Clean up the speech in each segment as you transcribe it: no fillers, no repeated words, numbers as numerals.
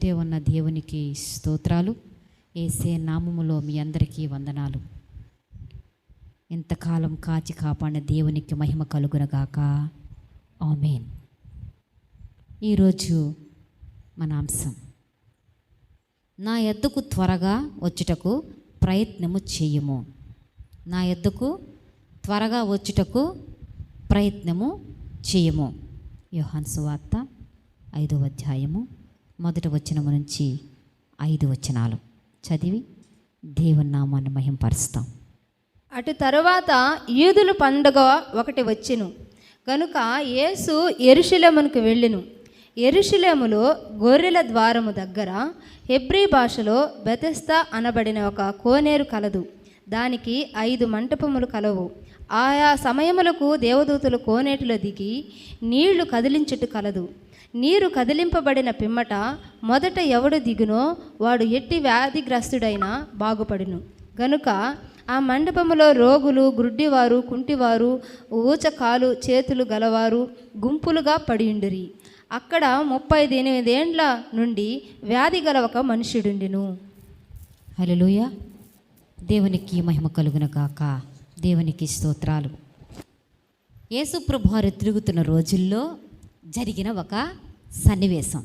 బయటే ఉన్న దేవునికి స్తోత్రాలు. యేసే నామములో మీ అందరికీ వందనాలు. ఇంతకాలం కాచి కాపాడిన దేవునికి మహిమ కలుగునగాక. ఆమేన్. ఈరోజు మన అంశం, నా యొద్దకు త్వరగా వచ్చుటకు ప్రయత్నము చేయము. నా యొద్దకు త్వరగా వచ్చుటకు ప్రయత్నము చేయము. యోహాను సువార్త 5వ అధ్యాయము 1వ వచనము నుంచి 5 వచనాలు చదివి దేవుని నామాన్ని మహింపరుస్తాం. అటు తరువాత యూదుల పండుగ ఒకటి వచ్చెను కనుక యేసు యెరూషలేమునకు వెళ్ళెను. యెరూషలేములో గొర్రెల ద్వారము దగ్గర హెబ్రీ భాషలో బెతెస్దా అనబడిన ఒక కోనేరు కలదు. దానికి 5 మంటపములు కలవు. ఆయా సమయములకు దేవదూతలు కోనేటిలో దిగి నీళ్లు కదిలించుట కలదు. నీరు కదిలింపబడిన పిమ్మట మొదట ఎవడు దిగునో వాడు ఎట్టి వ్యాధిగ్రస్తుడైనా బాగుపడును. గనుక ఆ మండపములో రోగులు, గ్రుడ్డివారు, కుంటివారు, ఊచకాలు చేతులు గలవారు గుంపులుగా పడియుండిరి. అక్కడ 38 ఏండ్ల నుండి వ్యాధి గల ఒక మనుష్యుడుండెను. హల్లెలూయా. దేవునికి మహిమ కలుగునగాక. దేవునికి స్తోత్రాలు. యేసు ప్రభువారు తిరుగుతున్న రోజుల్లో జరిగిన ఒక సన్నివేశం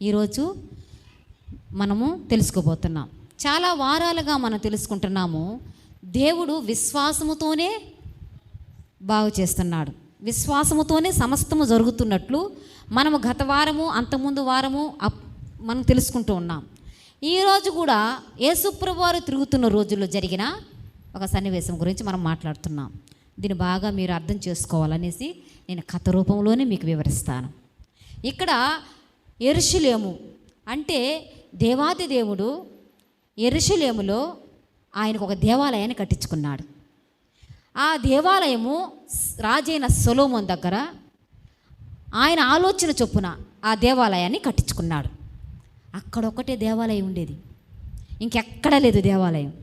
ఈరోజు మనము తెలుసుకోబోతున్నాం. చాలా వారాలుగా మనం తెలుసుకుంటున్నాము, దేవుడు విశ్వాసముతోనే బాగు చేస్తున్నాడు. విశ్వాసముతోనే సమస్తము జరుగుతున్నట్లు మనము గత వారము అంతకుముందు వారము మనం తెలుసుకుంటూ ఉన్నాం. ఈరోజు కూడా యేసు ప్రభువారు తిరుగుతున్న రోజుల్లో జరిగిన ఒక సన్నివేశం గురించి మనం మాట్లాడుతున్నాం. దీన్ని బాగా మీరు అర్థం చేసుకోవాలనేసి నేను కథ రూపంలోనే మీకు వివరిస్తాను. ఇక్కడ యెరూషలేము అంటే దేవాది దేవుడు యెరూషలేములో ఆయనకు ఒక దేవాలయాన్ని కట్టించుకున్నాడు. ఆ దేవాలయము రాజైన సొలొమోను దగ్గర ఆయన ఆలోచన చొప్పున ఆ దేవాలయాన్ని కట్టించుకున్నాడు. అక్కడొక్కటే దేవాలయం ఉండేది, ఇంకెక్కడా లేదు దేవాలయం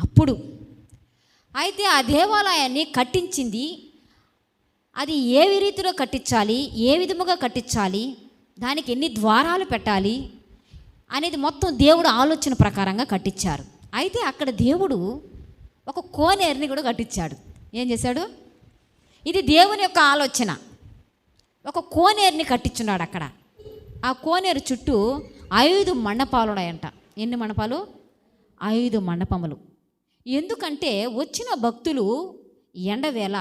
అప్పుడు. అయితే ఆ దేవాలయాన్ని కట్టించింది, అది ఏ రీతిలో కట్టించాలి, ఏ విధముగా కట్టించాలి, దానికి ఎన్ని ద్వారాలు పెట్టాలి అనేది మొత్తం దేవుడు ఆలోచన ప్రకారంగా కట్టించారు. అయితే అక్కడ దేవుడు ఒక కోనేరుని కూడా కట్టించాడు. ఏం చేశాడు? ఇది దేవుని యొక్క ఆలోచన. ఒక కోనేరుని కట్టించున్నాడు అక్కడ. ఆ కోనేరు చుట్టూ 5 మండపాలు ఉన్నాయంట. ఎన్ని మండపాలు? 5 మండపములు. ఎందుకంటే వచ్చిన భక్తులు ఎండవేళ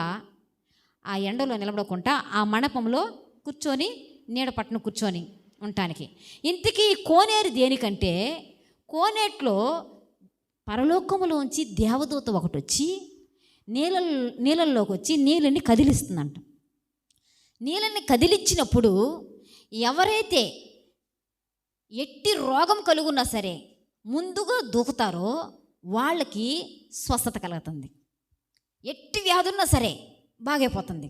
ఆ ఎండలో నిలబడకుండా ఆ మండపంలో కూర్చొని నీడ పట్టున కూర్చొని ఉండటానికి. ఇంతకీ కోనేరు దేనికంటే, కోనేట్లో పరలోకములోంచి దేవదూత ఒకటి వచ్చి నీళ్ళల్లోకి వచ్చి నీళ్ళని కదిలిస్తుందంట. నీళ్ళని కదిలించినప్పుడు ఎవరైతే ఎట్టి రోగం కలుగున్నా సరే ముందుగా దూకుతారో వాళ్ళకి స్వస్థత కలుగుతుంది. ఎట్టి వ్యాధున్నా సరే బాగైపోతుంది.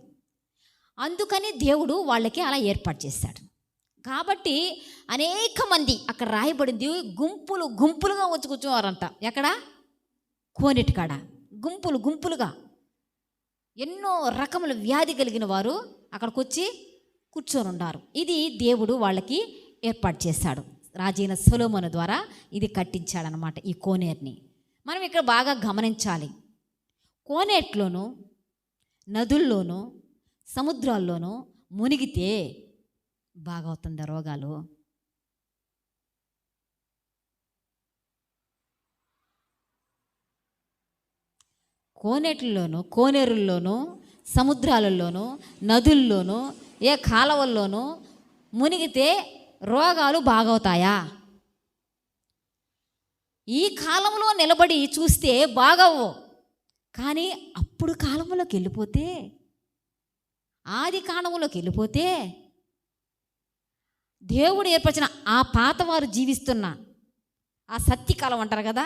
అందుకని దేవుడు వాళ్ళకి అలా ఏర్పాటు చేశాడు. కాబట్టి అనేక మంది అక్కడ రాయబడింది, గుంపులు గుంపులుగా వచ్చి కూర్చోవారంట. ఎక్కడ? కోనేటి కాడ గుంపులు గుంపులుగా ఎన్నో రకముల వ్యాధి కలిగిన వారు అక్కడికి వచ్చి కూర్చొని ఉన్నారు. ఇది దేవుడు వాళ్ళకి ఏర్పాటు చేశాడు. రాజైన సొలొమోను ద్వారా ఇది కట్టించాడనమాట ఈ కోనేరుని. మనం ఇక్కడ బాగా గమనించాలి. కోనేట్లోనూ, నదుల్లోనూ, సముద్రాల్లోనూ మునిగితే బాగవుతుందా రోగాలు? కోనేట్లలోనూ, కోనేరుల్లోనూ, సముద్రాలలోనూ, నదుల్లోనూ, ఏ కాలవల్లోనూ మునిగితే రోగాలు బాగవుతాయా? ఈ కాలంలో నిలబడి చూస్తే బాగవు. కానీ అప్పుడు కాలంలోకి వెళ్ళిపోతే, ఆది కాలంలోకి వెళ్ళిపోతే, దేవుడు ఏర్పరిచిన ఆ పాతవారు జీవిస్తున్న ఆ సత్యకాలం అంటారు కదా,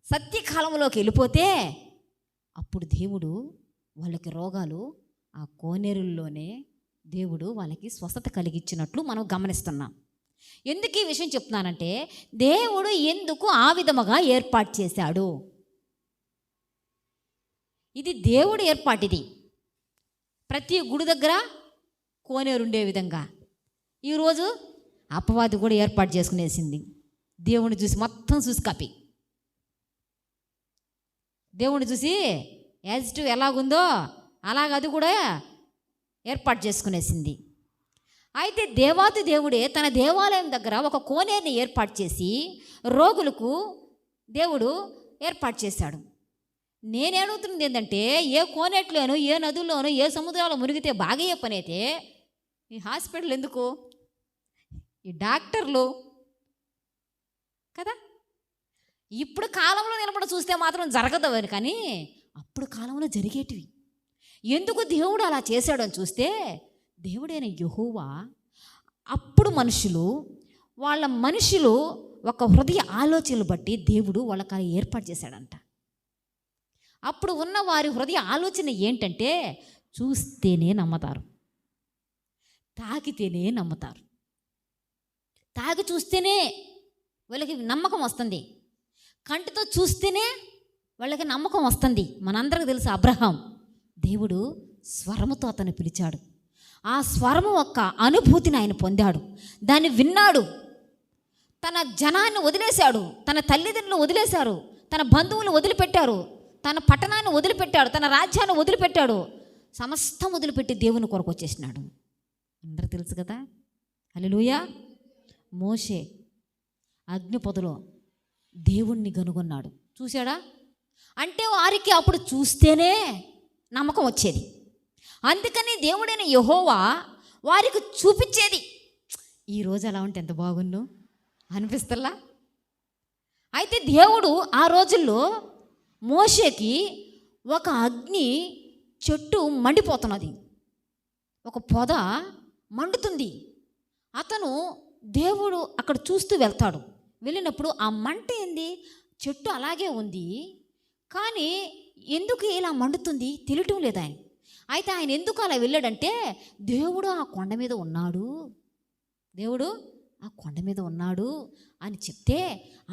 సత్యకాలంలోకి వెళ్ళిపోతే అప్పుడు దేవుడు వాళ్ళకి రోగాలు ఆ కోనేరుల్లోనే దేవుడు వాళ్ళకి స్వస్థత కలిగించినట్లు మనం గమనిస్తున్నాం. ఎందుకు ఈ విషయం చెప్తున్నానంటే, దేవుడు ఎందుకు ఆ విధముగా ఏర్పాటు చేశాడు? ఇది దేవుడు ఏర్పాటు. ఇది ప్రతి గుడి దగ్గర కోనేరు ఉండే విధంగా ఈరోజు అపవాది కూడా ఏర్పాటు చేసుకునేసింది. దేవుని చూసి మొత్తం చూసి కాపీ. దేవుని చూసి యాజిటివ్ ఎలాగుందో అలాగ అది కూడా ఏర్పాటు చేసుకునేసింది. అయితే దేవాతి దేవుడే తన దేవాలయం దగ్గర ఒక కోనేరుని ఏర్పాటు చేసి రోగులకు దేవుడు ఏర్పాటు చేశాడు. నేనేడుగుతున్నది ఏంటంటే, ఏ కోనేట్లోనూ ఏ నదుల్లోనూ ఏ సముద్రాల్లో మునిగితే బాగయ్యే పని అయితే ఈ హాస్పిటల్ ఎందుకు, ఈ డాక్టర్లు కదా. ఇప్పుడు కాలంలో నిలబడి చూస్తే మాత్రం జరగదు కానీ అప్పుడు కాలంలో జరిగేటివి. ఎందుకు దేవుడు అలా చేశాడు అని చూస్తే, దేవుడైన యెహోవా అప్పుడు మనుషులు ఒక హృదయ ఆలోచనలు బట్టి దేవుడు వాళ్ళకి అలా ఏర్పాటు చేశాడంట. అప్పుడు ఉన్న వారి హృదయ ఆలోచన ఏంటంటే, చూస్తేనే నమ్మతారు, తాకితేనే నమ్ముతారు, తాగి చూస్తేనే వాళ్ళకి నమ్మకం వస్తుంది, కంటితో చూస్తేనే వాళ్ళకి నమ్మకం వస్తుంది. మనందరికీ తెలుసు అబ్రహాం, దేవుడు స్వరముతో అతను పిలిచాడు. ఆ స్వరము యొక్క అనుభూతిని ఆయన పొందాడు, దాన్ని విన్నాడు. తన జనాన్ని వదిలేశాడు, తన తల్లిదండ్రులు వదిలేశారు, తన బంధువులు వదిలిపెట్టారు, తన పట్టణాన్ని వదిలిపెట్టాడు, తన రాజ్యాన్ని వదిలిపెట్టాడు, సమస్తం వదిలిపెట్టి దేవుని కొరకు వచ్చేసినాడు. అందరూ తెలుసు కదా. హల్లెలూయా. మోషే అగ్నిపొదలో దేవుణ్ణి కనుగొన్నాడు. చూశాడా అంటే వారికి అప్పుడు చూస్తేనే నమ్మకం వచ్చేది. అందుకని దేవుడైన యెహోవా వారికి చూపించేది. ఈరోజు అలా ఉంటే ఎంత బాగుండు అనిపిస్తల్లా. అయితే దేవుడు ఆ రోజుల్లో మోషేకి ఒక అగ్ని చెట్టు మండిపోతున్నది, ఒక పొద మండుతుంది. దేవుడు అక్కడ చూస్తూ వెళ్తాడు. వెళ్ళినప్పుడు ఆ మంట ఏంది, చెట్టు అలాగే ఉంది కానీ ఎందుకు ఇలా మండుతుంది తెలియటం లేదు ఆయన. అయితే ఆయన ఎందుకు అలా వెళ్ళాడంటే, దేవుడు ఆ కొండ మీద ఉన్నాడు, దేవుడు ఆ కొండ మీద ఉన్నాడు అని చెప్తే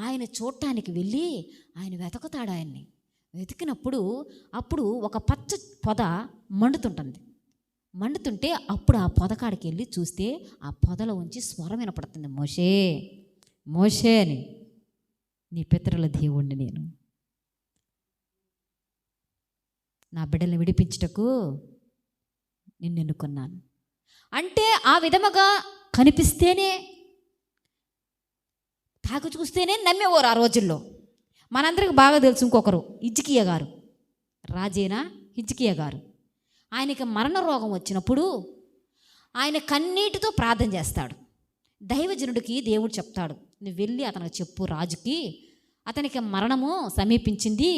ఆయన చూడటానికి వెళ్ళి ఆయన వెతుకుతాడు. ఆయన్ని వెతికినప్పుడు అప్పుడు ఒక పచ్చ పొద మండుతుంటే అప్పుడు ఆ పొదకాడికి వెళ్ళి చూస్తే ఆ పొదలో ఉంచి స్వరం వినపడుతుంది, మోషే మోషే అని, నీ పితరుల దేవుణ్ణి నేను, నా బిడ్డల్ని విడిపించుటకు నిన్ను ఎన్నుకున్నాను. అంటే ఆ విధముగా కనిపిస్తేనే, తాకు చూస్తేనే నమ్మేవారు ఆ రోజుల్లో. మనందరికి బాగా తెలుసు ఇంకొకరు, హిజ్కియా గారు, రాజైన హిజ్కియా గారు. ఆయనకి మరణ రోగం వచ్చినప్పుడు ఆయన కన్నీటితో ప్రార్థన చేస్తాడు. దైవజనుడికి దేవుడు చెప్తాడు, నువ్వు వెళ్ళి అతనికి చెప్పు, రాజుకి అతనికి మరణము సమీపించింది,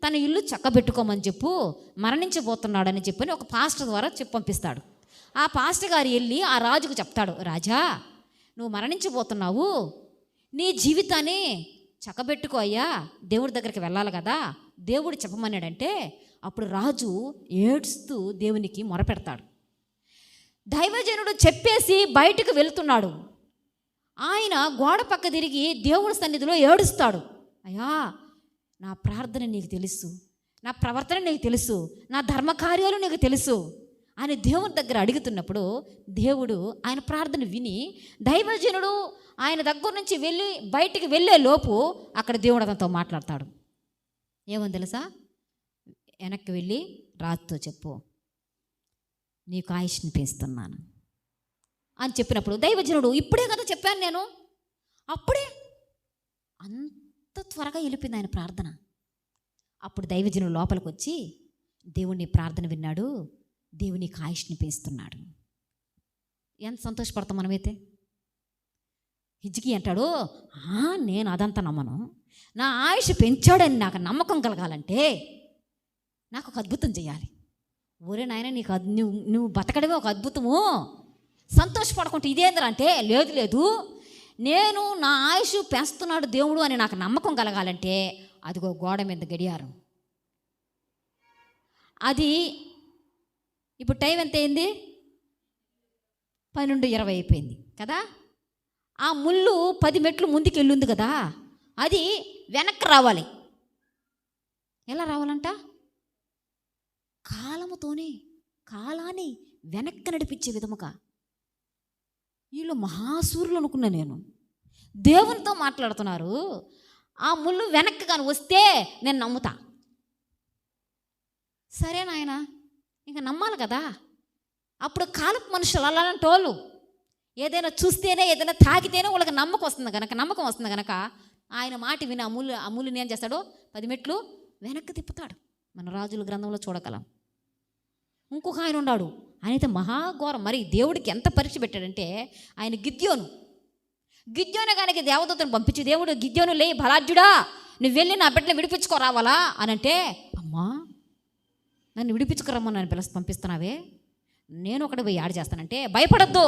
తన ఇల్లు చక్కబెట్టుకోమని చెప్పు, మరణించబోతున్నాడని చెప్పని ఒక పాస్టర్ ద్వారా పంపిస్తాడు. ఆ పాస్టర్ గారు వెళ్ళి ఆ రాజుకు చెప్తాడు, రాజా నువ్వు మరణించబోతున్నావు, నీ జీవితాన్ని చక్కబెట్టుకో అయ్యా, దేవుడి దగ్గరికి వెళ్ళాలి కదా, దేవుడు చెప్పమన్నాడంటే అప్పుడు రాజు ఏడుస్తూ దేవునికి మొరపెడతాడు. దైవజనుడు చెప్పేసి బయటకు వెళ్తున్నాడు. ఆయన గోడ పక్క తిరిగి దేవుడి సన్నిధిలో ఏడుస్తాడు, అయ్యా నా ప్రార్థన నీకు తెలుసు, నా ప్రవర్తన నీకు తెలుసు, నా ధర్మకార్యాలు నీకు తెలుసు అని దేవుని దగ్గర అడుగుతున్నప్పుడు దేవుడు ఆయన ప్రార్థన విని దైవజనుడు ఆయన దగ్గర నుంచి బయటికి వెళ్ళే లోపు అక్కడ దేవుడు అతనితో మాట్లాడతాడు. ఏమని తెలుసా, వెనక్కి వెళ్ళి రాజుతో చెప్పు, నీకు ఆయుష్ని పెంచుతున్నాను అని చెప్పినప్పుడు దైవజనుడు, ఇప్పుడే కదా చెప్పాను నేను, అప్పుడే అంత త్వరగా వెళ్ళిపోయింది ఆయన ప్రార్థన. అప్పుడు దైవజనుడు లోపలికి వచ్చి దేవుని ప్రార్థన విన్నాడు, దేవుని ఆయుష్ని పెంచుతున్నాడు. ఎంత సంతోషపడతాం మనమైతే. హిజ్కియా అంటాడు, నేను అదంతా నమ్మను, నా ఆయుష్ పెంచాడని నాకు నమ్మకం కలగాలంటే నాకు ఒక అద్భుతం చేయాలి. ఊరే నాయన, నీకు నువ్వు బతకడమే ఒక అద్భుతము, సంతోషపడకుంటే ఇదేంద్రా అంటే, లేదు నేను నా ఆయుష్ పెంచుతున్నాడు దేవుడు అని నాకు నమ్మకం కలగాలంటే అదిగో గోడ మీద గడియారం, అది ఇప్పుడు టైం ఎంత అయింది, 12:20 అయిపోయింది కదా. ఆ ముళ్ళు 10 మెట్లు ముందుకు వెళ్ళింది కదా, అది వెనక్కి రావాలి. ఎలా రావాలంట, కాలముతోనే కాలాన్ని వెనక్కి నడిపించే విధముగా. వీళ్ళు మహాసూరులు అనుకున్నా నేను. దేవునితో మాట్లాడుతున్నారు. ఆ ముళ్ళు వెనక్కి కానీ వస్తే నేను నమ్ముతా. సరే నాయన, ఇంకా నమ్మాలి కదా. అప్పుడు కాలపు మనుషులు అలాంటి వాళ్ళు ఏదైనా చూస్తేనే, ఏదైనా తాగితేనే వాళ్ళకి నమ్మకం వస్తుంది కనుక ఆయన మాట విని అమూల్యని ఏం చేస్తాడు? 10 మెట్లు వెనక్కి తిప్పుతాడు. మన రాజుల గ్రంథంలో చూడగలం. ఇంకొక ఆయన ఉన్నాడు, ఆయనైతే మహాఘోరం. మరి దేవుడికి ఎంత పరీక్ష పెట్టాడంటే, ఆయన గిద్యోను కానీ దేవదూతను పంపించి, దేవుడు గిద్యోను లే బలాఢ్యుడా, నువ్వు వెళ్ళి నా బిడ్డను విడిపించుకోరావాలా అని అంటే, అమ్మా నన్ను విడిపించుకురమ్మని నన్ను పంపిస్తున్నావే, నేను ఒకటి పోయి యాడ్ చేస్తానంటే, భయపడద్దు,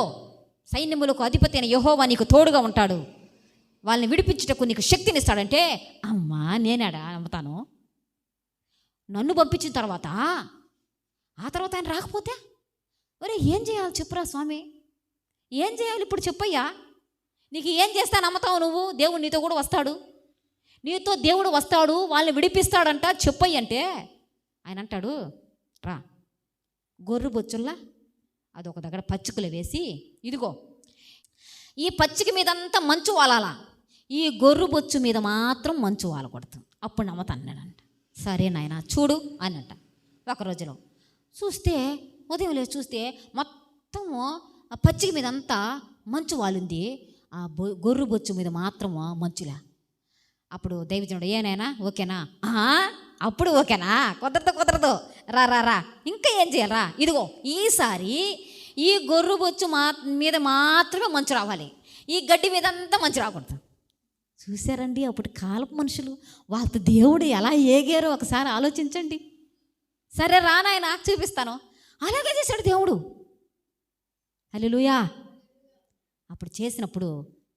సైన్యములకు అధిపతి అయిన యెహోవా నీకు తోడుగా ఉంటాడు, వాళ్ళని విడిపించుటకు నీకు శక్తినిస్తాడంటే, అమ్మా నేనాడా నమ్ముతాను? నన్ను పంపించిన తర్వాత ఆ తర్వాత ఆయన రాకపోతే ఒరే ఏం చేయాలి చెప్పురా స్వామి, ఏం చేయాలి ఇప్పుడు చెప్పయ్యా, నీకు ఏం చేస్తా నమ్ముతావు నువ్వు? దేవుడు నీతో కూడా వస్తాడు, నీతో దేవుడు వస్తాడు, వాళ్ళని విడిపిస్తాడంట, చెప్పయ్య అంటే ఆయన అంటాడు, రా గొర్రె బొచ్చుల్లా అదొక దగ్గర పచ్చికలు వేసి, ఇదిగో ఈ పచ్చిక మీదంతా మంచు వాలాలా, ఈ గొర్రె బొచ్చు మీద మాత్రం మంచు వాలకూడదు, అప్పుడు నమ్మతాను నేనంట. సరే నాయన చూడు అని అంట. ఒక రోజులో చూస్తే, ఉదయం లేచి చూస్తే మొత్తము ఆ పచ్చిక మీద అంతా మంచు వాలింది, ఆ గొర్రె బొచ్చు మీద మాత్రము మంచులే. అప్పుడు దైవజనుడు, ఏనాయనా ఓకేనా? అప్పుడు ఓకేనా? కుదరదు, రా ఇంకా ఏం చేయాలరా, ఇదిగో ఈసారి ఈ గొర్రె బొచ్చు మీద మాత్రమే మంచు రావాలి, ఈ గడ్డి మీద అంతా మంచు రాకూడదు. చూశారండి అప్పుడు కాలపు మనుషులు, వాళ్ళతో దేవుడు ఎలా ఏగారో ఒకసారి ఆలోచించండి. సరే రా నాయన చూపిస్తాను, అలాగే చేశాడు దేవుడు. హల్లెలూయా. అప్పుడు చేసినప్పుడు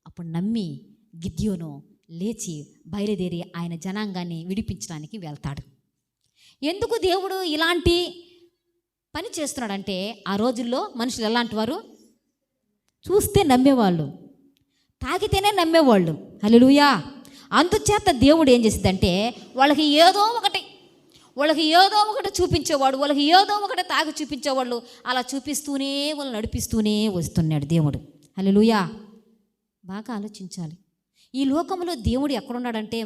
అప్పుడు నమ్మి గిద్యోను లేచి బయలుదేరి ఆయన జనాంగాన్ని విడిపించడానికి వెళ్తాడు. ఎందుకు దేవుడు ఇలాంటి పని చేస్తున్నాడంటే, ఆ రోజుల్లో మనుషులు ఎలాంటి వారు? చూస్తే నమ్మేవాళ్ళు, తాగితేనే నమ్మేవాళ్ళు. హల్లెలూయా. అందుచేత దేవుడు ఏం చేసిందంటే, వాళ్ళకి ఏదో ఒకటి చూపించేవాడు, వాళ్ళకి ఏదో ఒకటి తాగి చూపించేవాళ్ళు, అలా చూపిస్తూనే వాళ్ళు నడిపిస్తూనే వస్తున్నాడు దేవుడు. హల్లెలూయా. బాగా ఆలోచించాలి. ఈ లోకంలో దేవుడు ఎక్కడున్నాడంటే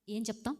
ఏం చెప్తాం?